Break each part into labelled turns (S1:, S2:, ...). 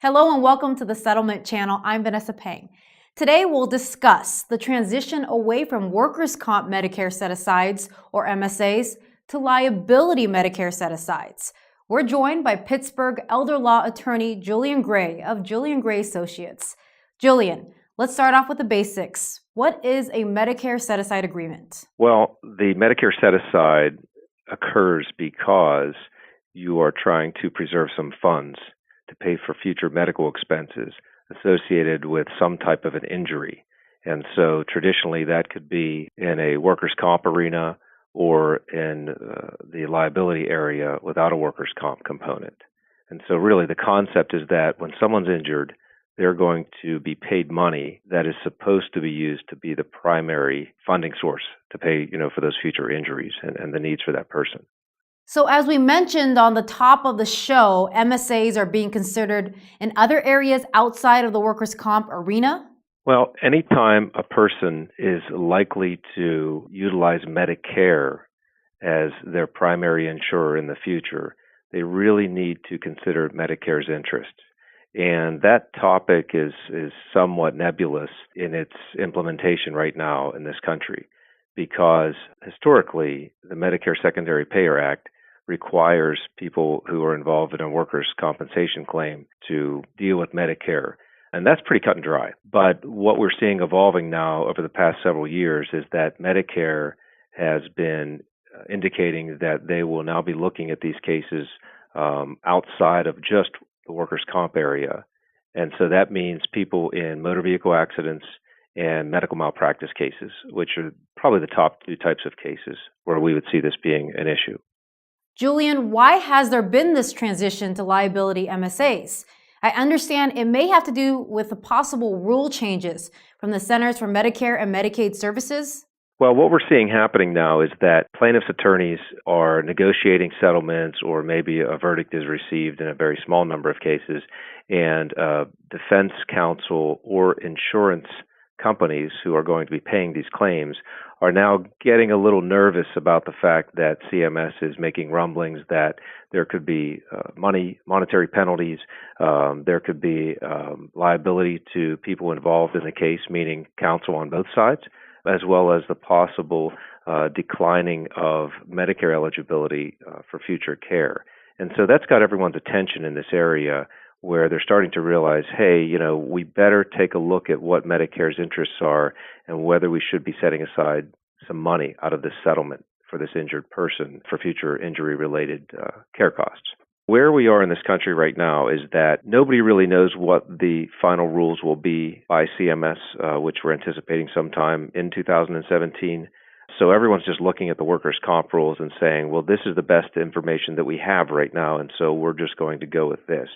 S1: Hello and welcome to the Settlement Channel. I'm Vanessa Pang. Today we'll discuss the transition away from workers' comp Medicare set-asides, or MSAs, to liability Medicare set-asides. We're joined by Pittsburgh elder law attorney Julian Gray of Julian Gray Associates. Julian, let's start off with the basics. What is a Medicare set-aside agreement?
S2: Well, the Medicare set-aside occurs because you are trying to preserve some funds to pay for future medical expenses associated with some type of an injury. And so traditionally that could be in a workers' comp arena or in the liability area without a workers' comp component. And so really the concept is that when someone's injured, they're going to be paid money that is supposed to be used to be the primary funding source to pay, for those future injuries and the needs for that person.
S1: So as we mentioned on the top of the show, MSAs are being considered in other areas outside of the workers' comp arena?
S2: Well, anytime a person is likely to utilize Medicare as their primary insurer in the future, they really need to consider Medicare's interest. And that topic is somewhat nebulous in its implementation right now in this country, because historically, the Medicare Secondary Payer Act requires people who are involved in a workers' compensation claim to deal with Medicare. And that's pretty cut and dry. But what we're seeing evolving now over the past several years is that Medicare has been indicating that they will now be looking at these cases outside of just the workers' comp area. And so that means people in motor vehicle accidents and medical malpractice cases, which are probably the top two types of cases where we would see this being an issue.
S1: Julian, why has there been this transition to liability MSAs? I understand it may have to do with the possible rule changes from the Centers for Medicare and Medicaid Services.
S2: Well, what we're seeing happening now is that plaintiffs' attorneys are negotiating settlements, or maybe a verdict is received in a very small number of cases, and defense counsel or insurance companies who are going to be paying these claims are now getting a little nervous about the fact that CMS is making rumblings that there could be monetary penalties, there could be liability to people involved in the case, meaning counsel on both sides, as well as the possible declining of Medicare eligibility for future care. And so that's got everyone's attention in this area, where they're starting to realize, hey, we better take a look at what Medicare's interests are and whether we should be setting aside some money out of this settlement for this injured person for future injury-related care costs. Where we are in this country right now is that nobody really knows what the final rules will be by CMS, which we're anticipating sometime in 2017. So everyone's just looking at the workers' comp rules and saying, well, this is the best information that we have right now, and so we're just going to go with this.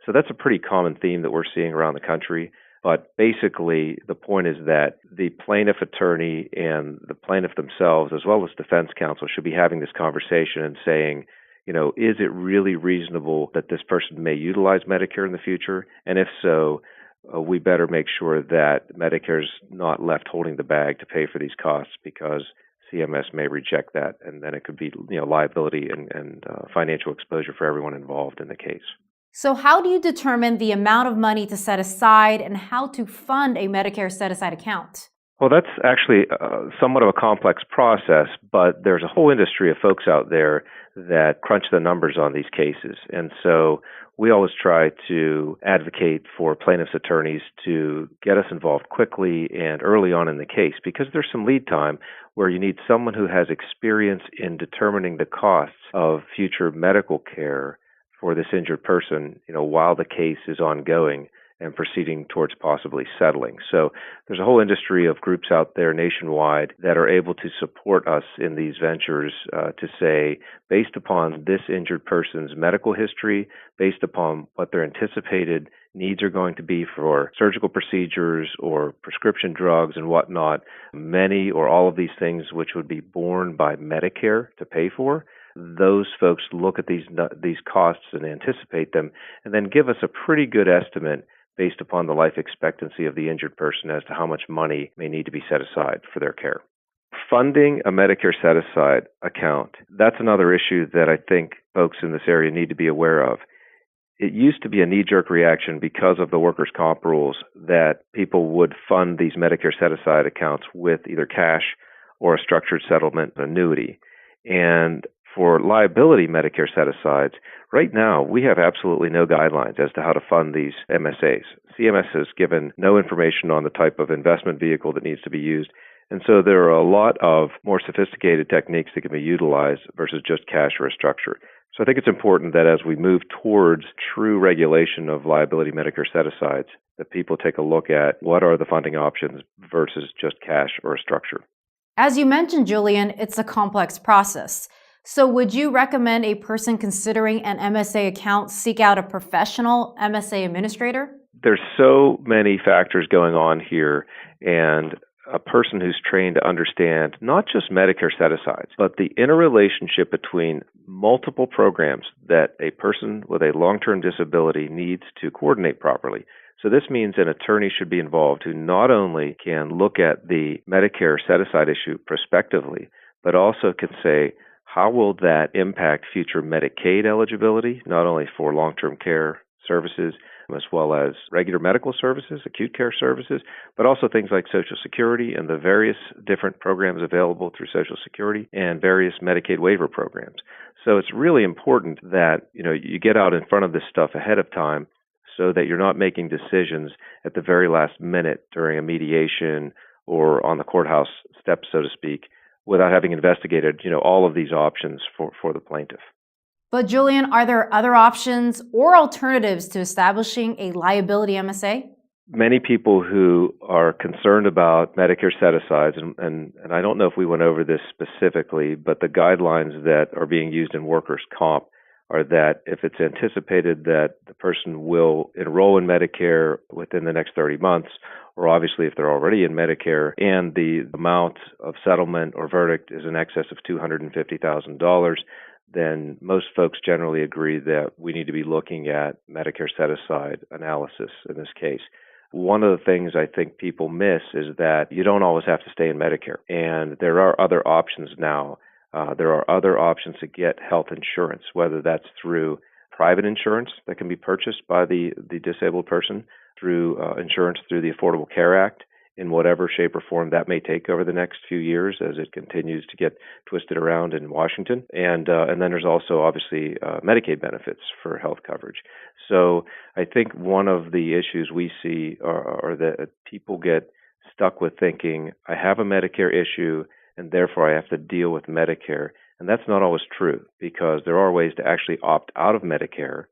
S2: So that's a pretty common theme that we're seeing around the country. But basically, the point is that the plaintiff attorney and the plaintiff themselves, as well as defense counsel, should be having this conversation and saying, is it really reasonable that this person may utilize Medicare in the future? And if so, we better make sure that Medicare's not left holding the bag to pay for these costs, because CMS may reject that, and then it could be liability and financial exposure for everyone involved in the case.
S1: So how do you determine the amount of money to set aside and how to fund a Medicare set-aside account?
S2: Well, that's actually somewhat of a complex process, but there's a whole industry of folks out there that crunch the numbers on these cases. And so we always try to advocate for plaintiffs' attorneys to get us involved quickly and early on in the case, because there's some lead time where you need someone who has experience in determining the costs of future medical care for this injured person, while the case is ongoing and proceeding towards possibly settling. So there's a whole industry of groups out there nationwide that are able to support us in these ventures to say, based upon this injured person's medical history, based upon what their anticipated needs are going to be for surgical procedures or prescription drugs and whatnot, many or all of these things which would be borne by Medicare to pay for, those folks look at these costs and anticipate them, and then give us a pretty good estimate based upon the life expectancy of the injured person as to how much money may need to be set aside for their care. Funding a Medicare set-aside account, that's another issue that I think folks in this area need to be aware of. It used to be a knee-jerk reaction because of the workers' comp rules that people would fund these Medicare set-aside accounts with either cash or a structured settlement annuity. And for liability Medicare set-asides, right now we have absolutely no guidelines as to how to fund these MSAs. CMS has given no information on the type of investment vehicle that needs to be used. And so there are a lot of more sophisticated techniques that can be utilized versus just cash or a structure. So I think it's important that as we move towards true regulation of liability Medicare set-asides, that people take a look at what are the funding options versus just cash or a structure.
S1: As you mentioned, Julian, it's a complex process. So would you recommend a person considering an MSA account seek out a professional MSA administrator?
S2: There's so many factors going on here, and a person who's trained to understand not just Medicare set-asides, but the interrelationship between multiple programs that a person with a long-term disability needs to coordinate properly. So this means an attorney should be involved who not only can look at the Medicare set-aside issue prospectively, but also can say, how will that impact future Medicaid eligibility, not only for long-term care services, as well as regular medical services, acute care services, but also things like Social Security and the various different programs available through Social Security and various Medicaid waiver programs. So it's really important that you get out in front of this stuff ahead of time so that you're not making decisions at the very last minute during a mediation or on the courthouse steps, so to speak, without having investigated all of these options for the plaintiff.
S1: But Julian, are there other options or alternatives to establishing a liability MSA?
S2: Many people who are concerned about Medicare set-asides, and I don't know if we went over this specifically, but the guidelines that are being used in workers' comp are that if it's anticipated that the person will enroll in Medicare within the next 30 months, or obviously if they're already in Medicare, and the amount of settlement or verdict is in excess of $250,000, then most folks generally agree that we need to be looking at Medicare set-aside analysis in this case. One of the things I think people miss is that you don't always have to stay in Medicare, and there are other options now. There are other options to get health insurance, whether that's through private insurance that can be purchased by the disabled person, through insurance through the Affordable Care Act, in whatever shape or form that may take over the next few years as it continues to get twisted around in Washington. And then there's also obviously Medicaid benefits for health coverage. So I think one of the issues we see are that people get stuck with thinking, I have a Medicare issue and therefore I have to deal with Medicare. And that's not always true, because there are ways to actually opt out of Medicare,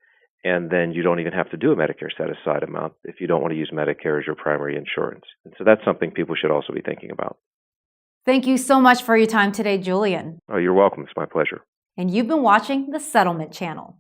S2: and then you don't even have to do a Medicare set-aside amount if you don't want to use Medicare as your primary insurance. And so that's something people should also be thinking about.
S1: Thank you so much for your time today, Julian.
S2: Oh, you're welcome. It's my pleasure.
S1: And you've been watching the Settlement Channel.